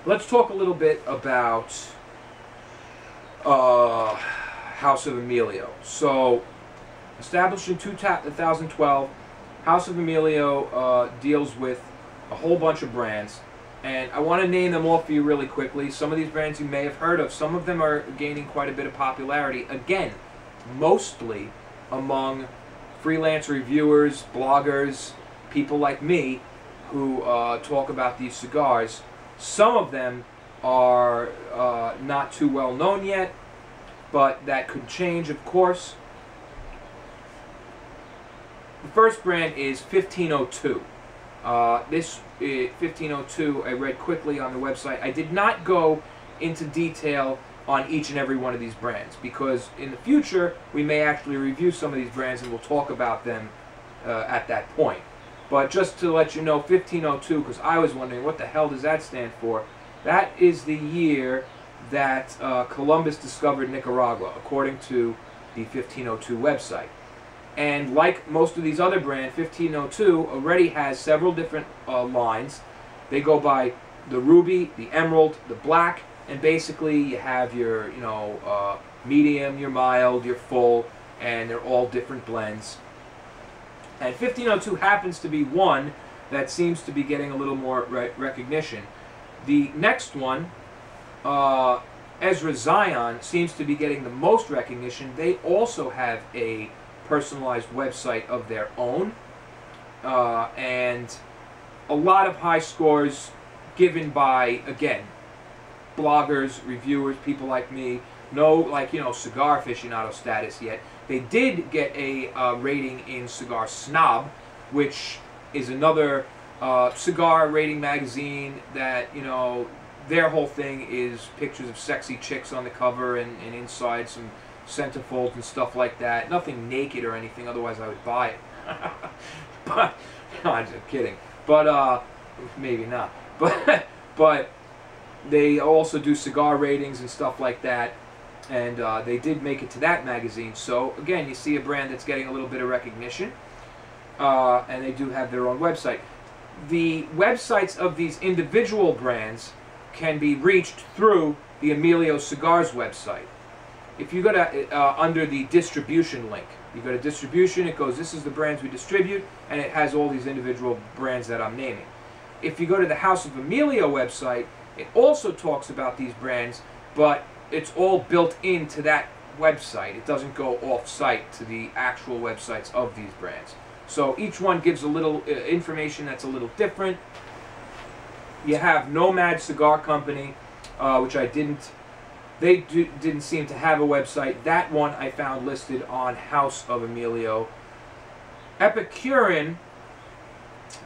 let's talk a little bit about House of Emilio. So, established in 2012, House of Emilio deals with a whole bunch of brands, and I want to name them all for you really quickly. Some of these brands you may have heard of. Some of them are gaining quite a bit of popularity. Again, mostly among freelance reviewers, bloggers, people like me who talk about these cigars. Some of them are not too well known yet, but that could change, of course. The first brand is 1502. This 1502 I read quickly on the website. I did not go into detail on each and every one of these brands because in the future we may actually review some of these brands and we'll talk about them at that point. But just to let you know, 1502, because I was wondering what the hell does that stand for. That is the year that Columbus discovered Nicaragua, according to the 1502 website. And like most of these other brands, 1502 already has several different lines. They go by the ruby, the emerald, the black, and basically you have your, medium, your mild, your full, and they're all different blends. And 1502 happens to be one that seems to be getting a little more recognition. The next one, Ezra Zion, seems to be getting the most recognition. They also have a personalized website of their own, and a lot of high scores given by, again, bloggers, reviewers, people like me. No, cigar aficionado status yet. They did get a rating in Cigar Snob, which is another cigar rating magazine that, their whole thing is pictures of sexy chicks on the cover and inside some centerfolds and stuff like that. Nothing naked or anything, otherwise I would buy it. But, no, I'm just kidding. But, maybe not. But they also do cigar ratings and stuff like that. And they did make it to that magazine. So, again, you see a brand that's getting a little bit of recognition. And they do have their own website. The websites of these individual brands can be reached through the Emilio Cigars website. If you go to under the distribution link, you go to distribution, it goes, this is the brands we distribute, and it has all these individual brands that I'm naming. If you go to the House of Emilio website, it also talks about these brands, but it's all built into that website. It doesn't go off-site to the actual websites of these brands. So each one gives a little information that's a little different. You have Nomad Cigar Company, which I didn't. They didn't seem to have a website. That one I found listed on House of Emilio. Epicurean,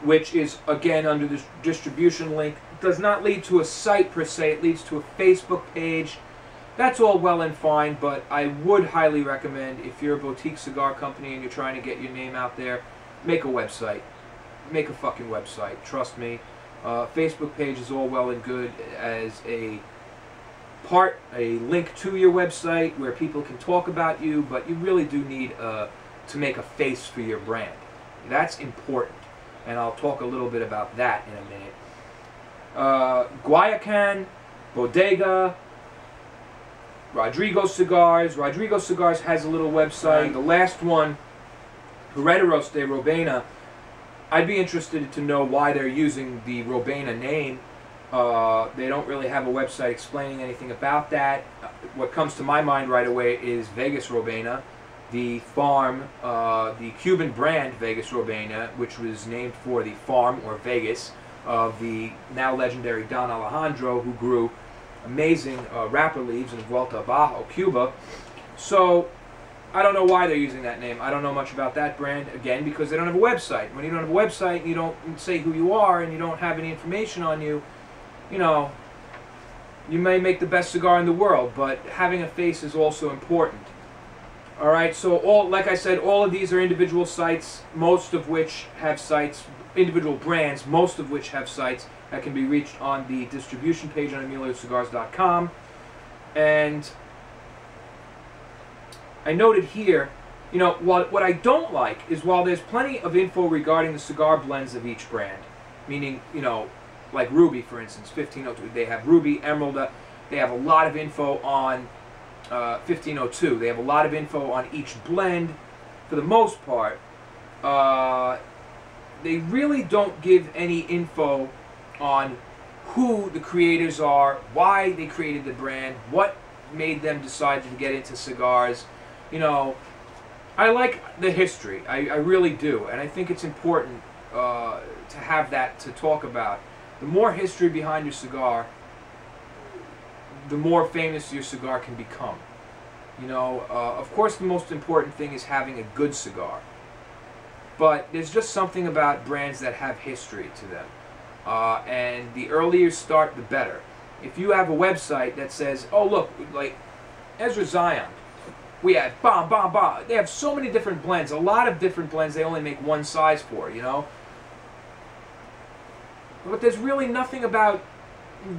which is again under the distribution link, does not lead to a site per se. It leads to a Facebook page. That's all well and fine, but I would highly recommend, if you're a boutique cigar company and you're trying to get your name out there, make a website. Make a fucking website. Trust me. Facebook page is all well and good as a link to your website where people can talk about you, but you really do need to make a face for your brand. That's important, and I'll talk a little bit about that in a minute. Guayacan, Bodega, Rodrigo Cigars. Rodrigo Cigars has a little website. The last one, Herederos de Robena, I'd be interested to know why they're using the Robena name. They don't really have a website explaining anything about that. What comes to my mind right away is Vegas Robena, the farm, the Cuban brand Vegas Robena, which was named for the farm, or Vegas, of the now legendary Don Alejandro, who grew amazing wrapper leaves in Vuelta Bajo, Cuba. So I don't know why they're using that name. I don't know much about that brand, again, because they don't have a website. When you don't have a website and you don't say who you are and you don't have any information on you, you know, you may make the best cigar in the world, but having a face is also important. Alright, so like I said, all of these are individual sites, most of which have sites, individual brands, most of which have sites that can be reached on the distribution page on EmilioCigars.com. And I noted here, you know, what I don't like is while there's plenty of info regarding the cigar blends of each brand, meaning, you know, like Ruby, for instance, 1502. They have Ruby, Emerald. They have a lot of info on 1502. They have a lot of info on each blend. For the most part, they really don't give any info on who the creators are, why they created the brand, what made them decide to get into cigars. You know, I like the history. I really do, and I think it's important to have that to talk about. The more history behind your cigar, the more famous your cigar can become. You know, of course the most important thing is having a good cigar. But there's just something about brands that have history to them. And the earlier you start, the better. If you have a website that says, oh look, like Ezra Zion, we have bomb, bomb, bomb. They have so many different blends, a lot of different blends they only make one size for, you know. But there's really nothing about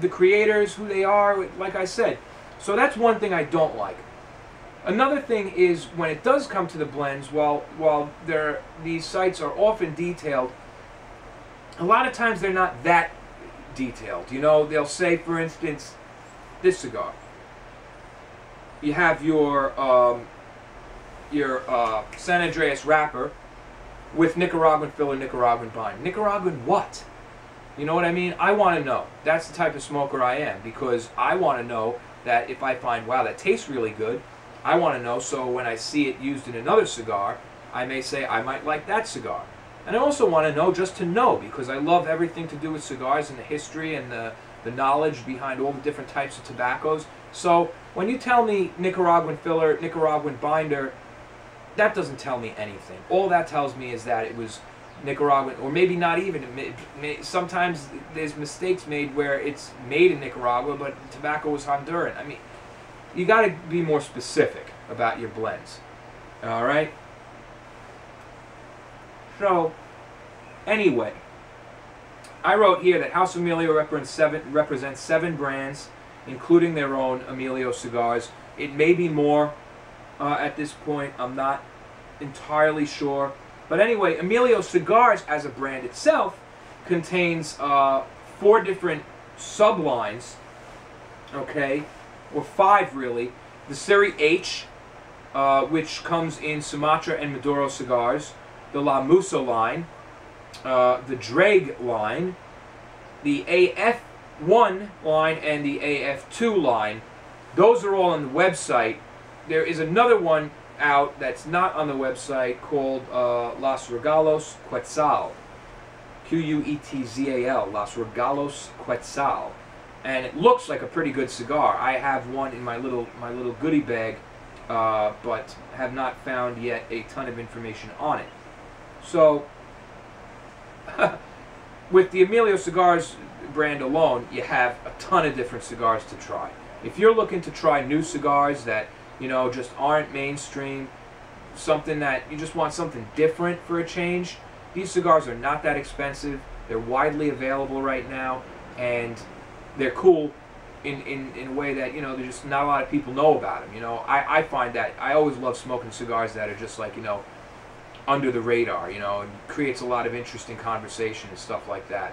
the creators, who they are, like I said. So that's one thing I don't like. Another thing is when it does come to the blends, while these sites are often detailed, a lot of times they're not that detailed. You know, they'll say, for instance, this cigar. You have your San Andreas wrapper with Nicaraguan filler, Nicaraguan bind. Nicaraguan what? You know what I mean? I want to know. That's the type of smoker I am, because I want to know that if I find, wow, that tastes really good, I want to know, so when I see it used in another cigar, I may say I might like that cigar. And I also want to know just to know, because I love everything to do with cigars and the history and the knowledge behind all the different types of tobaccos. So when you tell me Nicaraguan filler, Nicaraguan binder, that doesn't tell me anything. All that tells me is that it was Nicaraguan, or maybe not even. Sometimes there's mistakes made where it's made in Nicaragua, but the tobacco was Honduran. I mean, you got to be more specific about your blends. All right? So, anyway, I wrote here that House Emilio represents 7 brands, including their own Emilio Cigars. It may be more at this point. I'm not entirely sure. But anyway, Emilio Cigars as a brand itself contains 4 different sublines, okay, or 5 really. The Serie H, which comes in Sumatra and Maduro cigars, the La Musa line, the Drag line, the AF1 line, and the AF2 line. Those are all on the website. There is another one out that's not on the website called Los Regalos Quetzal, Quetzal, Los Regalos Quetzal, and it looks like a pretty good cigar. I have one in my little goodie bag, but have not found yet a ton of information on it. So with the Emilio Cigars brand alone, you have a ton of different cigars to try. If you're looking to try new cigars that, you know, just aren't mainstream, something that you just want something different for a change, these cigars are not that expensive. They're widely available right now, and they're cool in a way that, you know, there's just not a lot of people know about them. You know, I find that I always love smoking cigars that are just like, you know, under the radar, you know, and creates a lot of interesting conversation and stuff like that.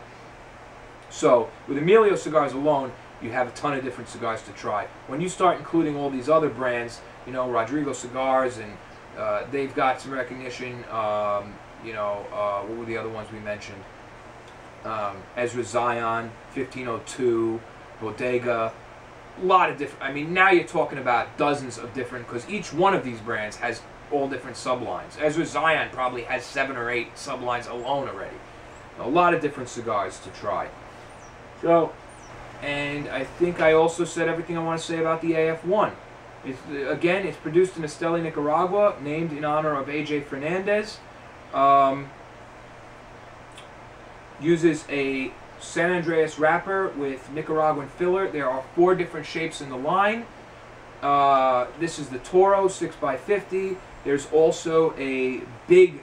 So with Emilio Cigars alone, you have a ton of different cigars to try. When you start including all these other brands, you know, Rodrigo Cigars, and they've got some recognition, you know, what were the other ones we mentioned? Ezra Zion, 1502, Bodega, a lot of different, I mean, now you're talking about dozens of different, because each one of these brands has all different sublines. Ezra Zion probably has 7 or 8 sublines alone already. A lot of different cigars to try. So, and I think I also said everything I want to say about the AF1. Again, it's produced in Esteli, Nicaragua, named in honor of AJ Fernandez. Uses a San Andreas wrapper with Nicaraguan filler. There are 4 different shapes in the line. This is the Toro 6x50. There's also a big,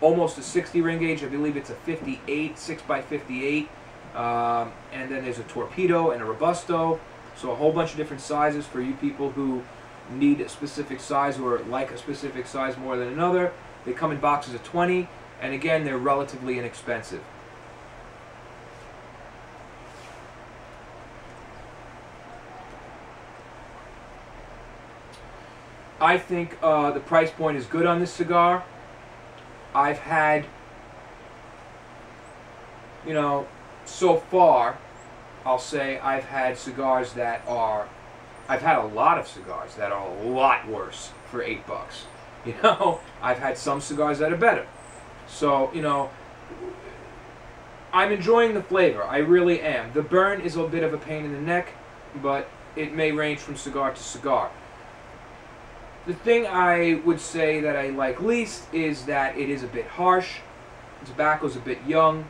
almost a 60 ring gauge. I believe it's a 58, 6x58. And then there's a Torpedo and a Robusto. So a whole bunch of different sizes for you people who need a specific size or like a specific size more than another. They come in boxes of 20, and again, they're relatively inexpensive. I think the price point is good on this cigar. I've had, you know, so far, I'll say I've had cigars that are, I've had a lot of cigars that are a lot worse for $8. You know, I've had some cigars that are better. So, you know, I'm enjoying the flavor. I really am. The burn is a bit of a pain in the neck, but it may range from cigar to cigar. The thing I would say that I like least is that it is a bit harsh. The tobacco's a bit young.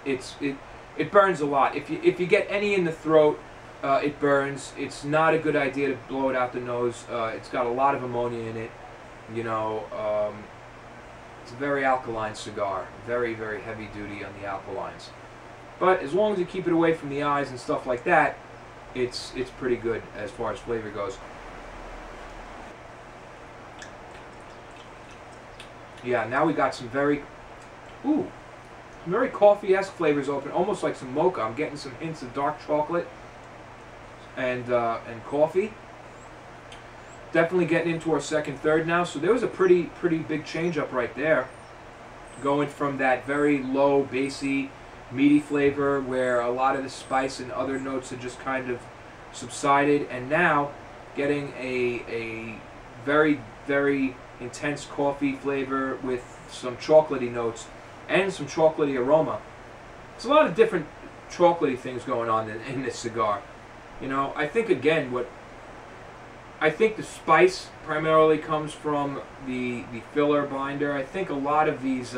It burns a lot. If you get any in the throat, it burns. It's not a good idea to blow it out the nose. It's got a lot of ammonia in it. You know, it's a very alkaline cigar. Very, very heavy duty on the alkalines. But as long as you keep it away from the eyes and stuff like that, it's pretty good as far as flavor goes. Yeah, now we got some very coffee-esque flavors open, almost like some mocha. I'm getting some hints of dark chocolate and coffee. Definitely getting into our second third now. So there was a pretty big change up right there, going from that very low, bassy, meaty flavor where a lot of the spice and other notes had just kind of subsided, and now getting a very, very intense coffee flavor with some chocolatey notes and some chocolatey aroma. It's a lot of different chocolatey things going on in this cigar. You know, I think again I think the spice primarily comes from the filler binder. I think a lot of these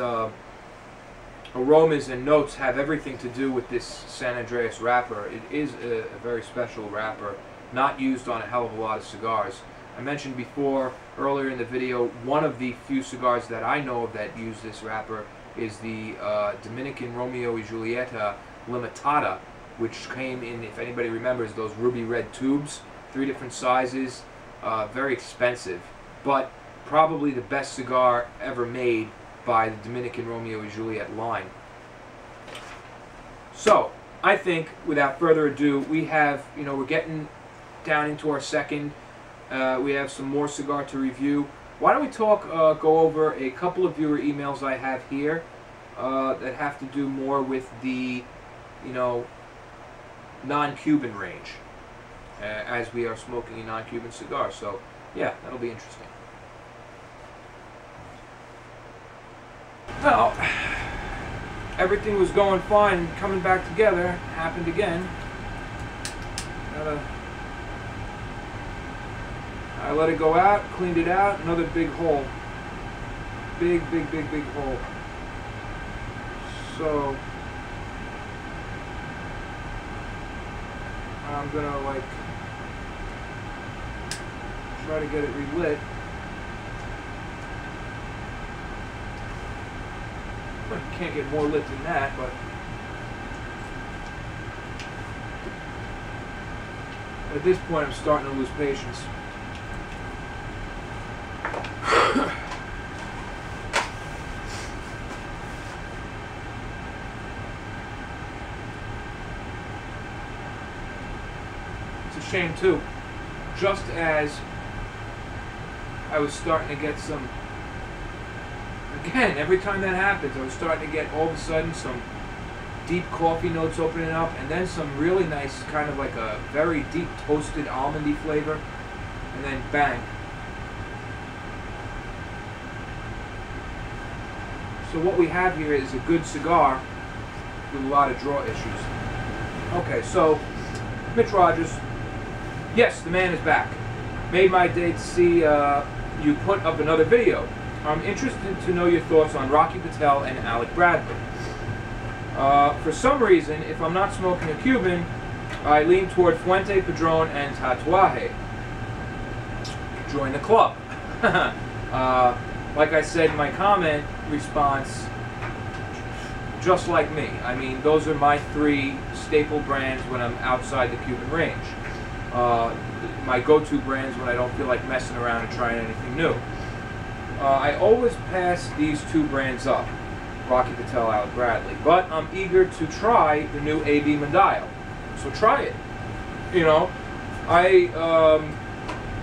aromas and notes have everything to do with this San Andreas wrapper. It is a very special wrapper, not used on a hell of a lot of cigars. I mentioned before, earlier in the video, one of the few cigars that I know of that use this wrapper is the Dominican Romeo y Julieta Limitada, which came in, if anybody remembers, those ruby red tubes, 3 different sizes, very expensive, but probably the best cigar ever made by the Dominican Romeo y Juliet line. So, I think, without further ado, we have, you know, we're getting down into our second. We have some more cigar to review. Why don't we go over a couple of viewer emails I have here that have to do more with the, you know, non-Cuban range, as we are smoking a non-Cuban cigar. So, yeah, that'll be interesting. Well, everything was going fine, coming back together. Happened again. I let it go out, cleaned it out, another big hole. Big hole. So, I'm gonna, like, try to get it relit. Can't get more lit than that, but at this point I'm starting to lose patience. It's a shame too. Just as I was starting to get some, again, every time that happens, I was starting to get all of a sudden some deep coffee notes opening up, and then some really nice kind of like a very deep toasted almondy flavor, and then bang. So what we have here is a good cigar with a lot of draw issues. Okay, so Mitch Rogers, yes, the man is back. Made my day to see you put up another video. I'm interested to know your thoughts on Rocky Patel and Alec Bradley. For some reason, if I'm not smoking a Cuban, I lean toward Fuente, Padron, and Tatuaje. Join the club. Like I said in my comment response, just like me. I mean, those are my 3 staple brands when I'm outside the Cuban range. My go-to brands when I don't feel like messing around and trying anything new. I always pass these 2 brands up, Rocky Patel, Alec Bradley, but I'm eager to try the new AB Mondial. So try it. You know,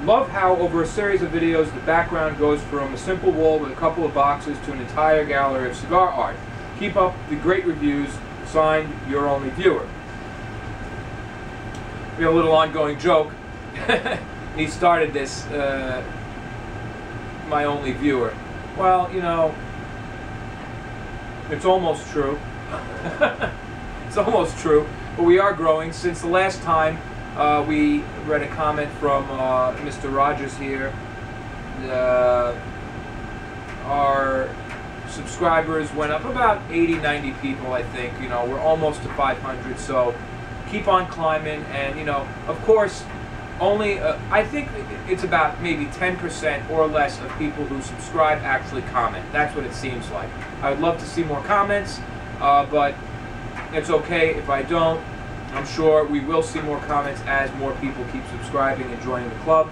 Love how over a series of videos the background goes from a simple wall with a couple of boxes to an entire gallery of cigar art. Keep up the great reviews. Signed, your only viewer. We have a little ongoing joke. He started this, my only viewer. Well, you know, it's almost true. It's almost true, but we are growing. Since the last time we read a comment from Mr. Rogers here, our subscribers went up about 80-90 people, I think. You know, we're almost to 500, so keep on climbing. And you know, of course, only I think it's about maybe 10% or less of people who subscribe actually comment. That's what it seems like. I would love to see more comments, but it's okay if I don't. I'm sure we will see more comments as more people keep subscribing and joining the club.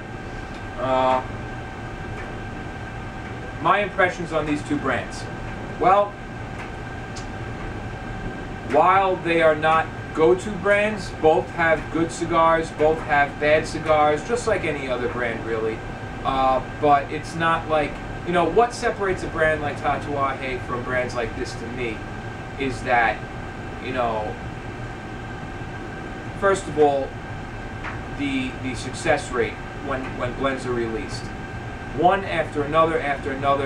My impressions on these two brands. Well, while they are not go-to brands, both have good cigars, both have bad cigars, just like any other brand really. But it's not like, you know, what separates a brand like Tatuaje from brands like this to me is that, you know, first of all, the success rate when blends are released. One after another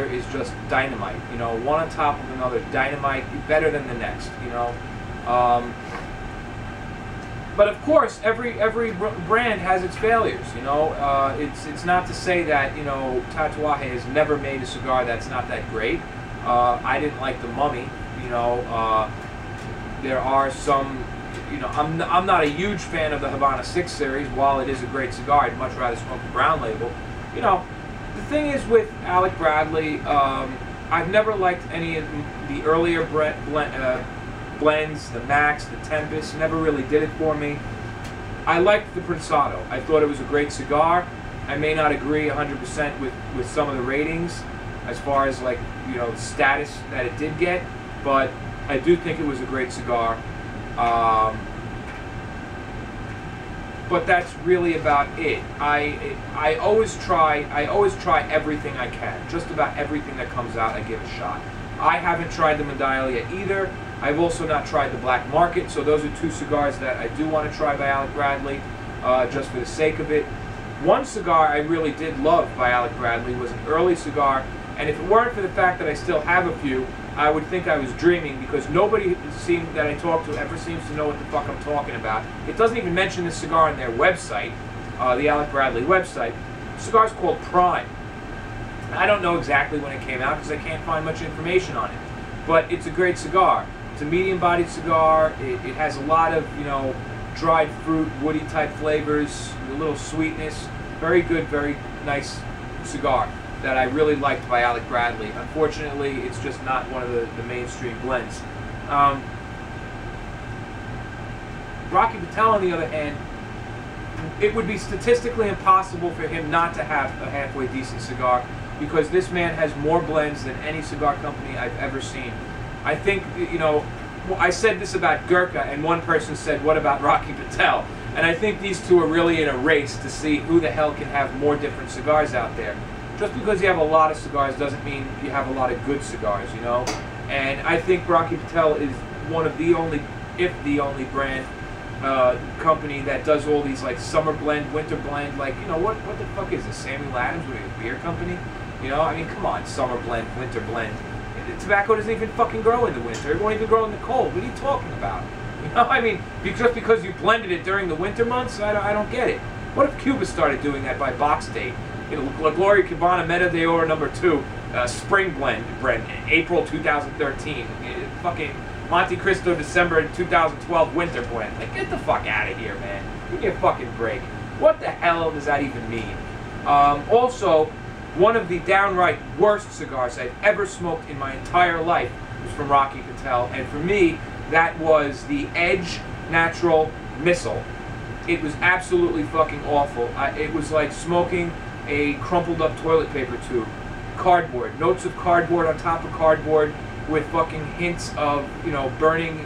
is just dynamite. You know, one on top of another, dynamite, better than the next. You know, but of course, every brand has its failures. You know, it's not to say that, you know, Tatuaje has never made a cigar that's not that great. I didn't like the Mummy. You know, there are some. You know, I'm not a huge fan of the Havana 6 series. While it is a great cigar, I'd much rather smoke the brown label. You know. The thing is with Alec Bradley, I've never liked any of the earlier blends, the Max, the Tempest, never really did it for me. I liked the Prensado. I thought it was a great cigar. I may not agree 100% with some of the ratings as far as, like, you know, the status that it did get, but I do think it was a great cigar. But that's really about it. I always try everything I can. Just about everything that comes out, I give a shot. I haven't tried the Medalla yet either. I've also not tried the Black Market, so those are two cigars that I do want to try by Alec Bradley, just for the sake of it. One cigar I really did love by Alec Bradley was an early cigar, and if it weren't for the fact that I still have a few, I would think I was dreaming, because nobody that I talk to ever seems to know what the fuck I'm talking about. It doesn't even mention this cigar on their website, the Alec Bradley website. The cigar's called Prime. I don't know exactly when it came out because I can't find much information on it. But it's a great cigar. It's a medium-bodied cigar. It has a lot of, you know, dried fruit, woody type flavors, a little sweetness. Very good, very nice cigar that I really liked by Alec Bradley. Unfortunately, it's just not one of the mainstream blends. Rocky Patel, on the other hand, it would be statistically impossible for him not to have a halfway decent cigar, because this man has more blends than any cigar company I've ever seen. I think, you know, I said this about Gurkha, and one person said, what about Rocky Patel? And I think these two are really in a race to see who the hell can have more different cigars out there. Just because you have a lot of cigars doesn't mean you have a lot of good cigars, you know? And I think Rocky Patel is one of the only, if the only brand, company that does all these, like, summer blend, winter blend, like, you know, what the fuck is this, Samuel Adams, with a beer company? You know, I mean, come on, summer blend, winter blend. Tobacco doesn't even fucking grow in the winter. It won't even grow in the cold. What are you talking about? You know, I mean, just because you blended it during the winter months, I don't get it. What if Cuba started doing that by box date? You know, La Gloria Cubana Meta de Oro #2, spring blend, April 2013. Fucking Monte Cristo December 2012 winter blend. Like, get the fuck out of here, man. Give me a fucking break. What the hell does that even mean? Also, one of the downright worst cigars I've ever smoked in my entire life was from Rocky Patel, and for me, that was the Edge Natural Missile. It was absolutely fucking awful. It was like smoking a crumpled up toilet paper tube. Cardboard. Notes of cardboard on top of cardboard with fucking hints of, you know, burning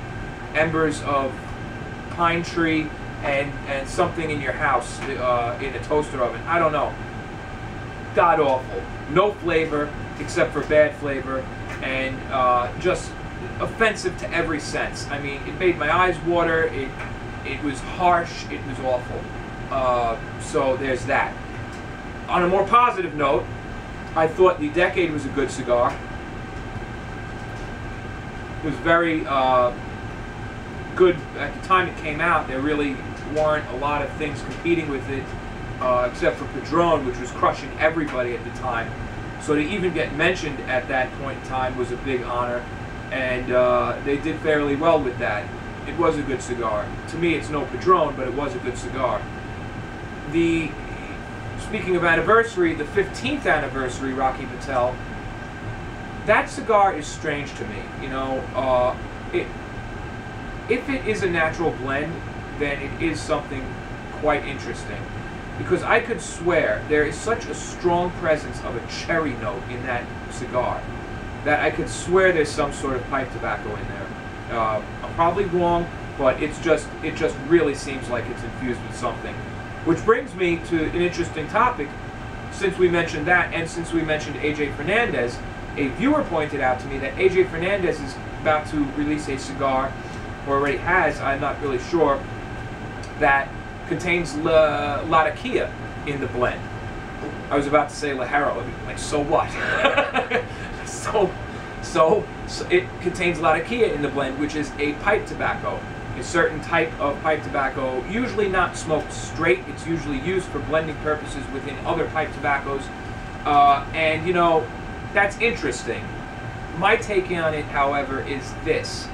embers of pine tree and something in your house in a toaster oven. I don't know. God awful. No flavor except for bad flavor, and just offensive to every sense. I mean, it made my eyes water. It was harsh. It was awful. So there's that. On a more positive note, I thought the Decade was a good cigar. It was very good at the time it came out. There really weren't a lot of things competing with it, except for Padron, which was crushing everybody at the time. So to even get mentioned at that point in time was a big honor, and they did fairly well with that. It was a good cigar. To me, it's no Padron, but it was a good cigar. Speaking of anniversary, the 15th anniversary Rocky Patel, that cigar is strange to me. You know, if it is a natural blend, then it is something quite interesting. Because I could swear there is such a strong presence of a cherry note in that cigar that I could swear there's some sort of pipe tobacco in there. I'm probably wrong, but it just really seems like it's infused with something. Which brings me to an interesting topic. Since we mentioned that, and since we mentioned AJ Fernandez, a viewer pointed out to me that AJ Fernandez is about to release a cigar, or already has, I'm not really sure, that contains Latakia in the blend. I was about to say Lajero, like, so what? so it contains Latakia in the blend, which is a pipe tobacco. A certain type of pipe tobacco, usually not smoked straight. It's usually used for blending purposes within other pipe tobaccos. And, you know, that's interesting. My take on it, however, is this.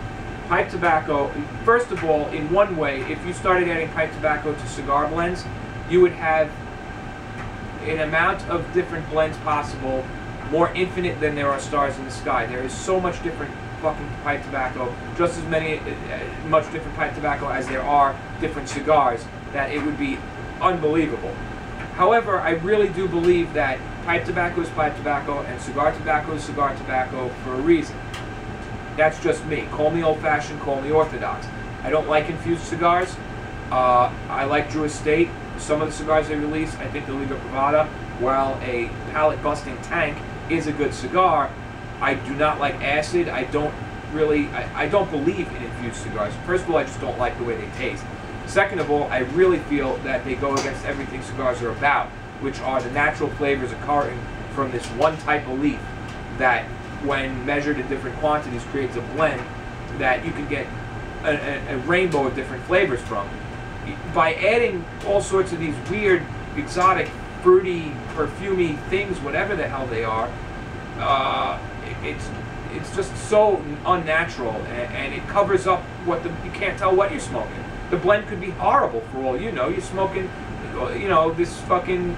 Pipe tobacco, first of all, in one way, if you started adding pipe tobacco to cigar blends, you would have an amount of different blends possible, more infinite than there are stars in the sky. There is so much different fucking pipe tobacco, just as much different pipe tobacco as there are different cigars, that it would be unbelievable. However, I really do believe that pipe tobacco is pipe tobacco and cigar tobacco is cigar tobacco for a reason. That's just me. Call me old-fashioned, call me orthodox. I don't like infused cigars. I like Drew Estate. Some of the cigars they release, I think the Liga Privada, while a palate-busting tank is a good cigar, I do not like acid. I don't believe in infused cigars. First of all, I just don't like the way they taste. Second of all, I really feel that they go against everything cigars are about, which are the natural flavors occurring from this one type of leaf that, when measured in different quantities, creates a blend that you can get a rainbow of different flavors from. By adding all sorts of these weird, exotic, fruity, perfumey things, whatever the hell they are, it's just so unnatural, and it covers up you can't tell what you're smoking. The blend could be horrible for all you know. You're smoking, you know, this fucking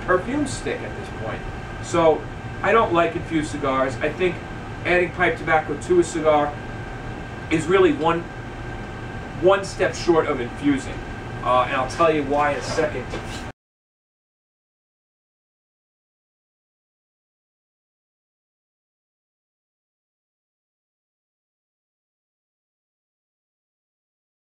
perfume stick at this point. So I don't like infused cigars. I think adding pipe tobacco to a cigar is really one step short of infusing, and I'll tell you why in a second.